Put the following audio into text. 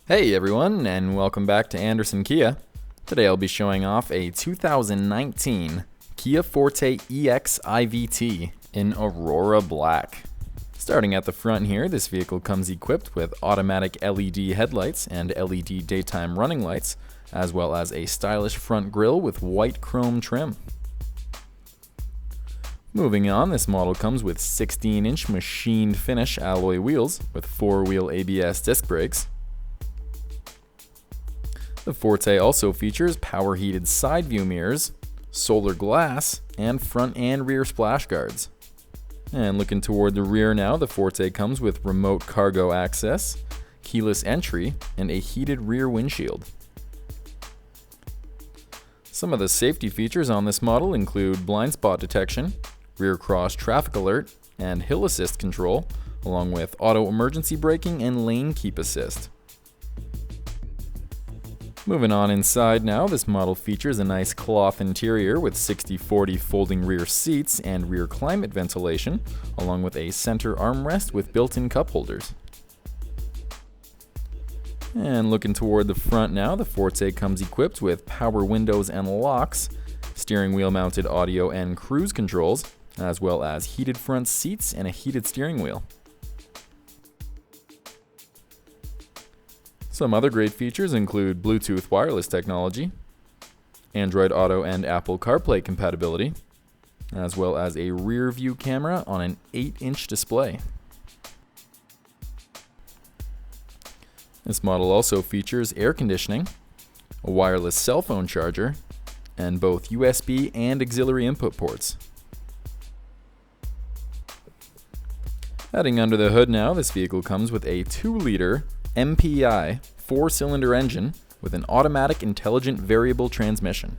Hey everyone, and welcome back to Anderson Kia. Today I'll be showing off a 2019 Kia Forte EX IVT in Aurora Black. Starting at the front here, this vehicle comes equipped with automatic LED headlights and LED daytime running lights, as well as a stylish front grille with white chrome trim. Moving on, this model comes with 16-inch machined finish alloy wheels with 4-wheel ABS disc brakes. The Forte also features power heated side view mirrors, solar glass, and front and rear splash guards. And looking toward the rear now, the Forte comes with remote cargo access, keyless entry, and a heated rear windshield. Some of the safety features on this model include blind spot detection, rear cross traffic alert, and hill assist control, along with auto emergency braking and lane keep assist. Moving on inside now, this model features a nice cloth interior with 60/40 folding rear seats and rear climate ventilation, along with a center armrest with built-in cup holders. And looking toward the front now, the Forte comes equipped with power windows and locks, steering wheel mounted audio and cruise controls, as well as heated front seats and a heated steering wheel. Some other great features include Bluetooth wireless technology, Android Auto and Apple CarPlay compatibility, as well as a Rearview Camera on an 8-inch display. This model also features air conditioning, a wireless cell phone charger, and both USB and auxiliary input ports. Heading under the hood now, this vehicle comes with a 2-liter MPI 4-cylinder engine with an automatic intelligent variable transmission.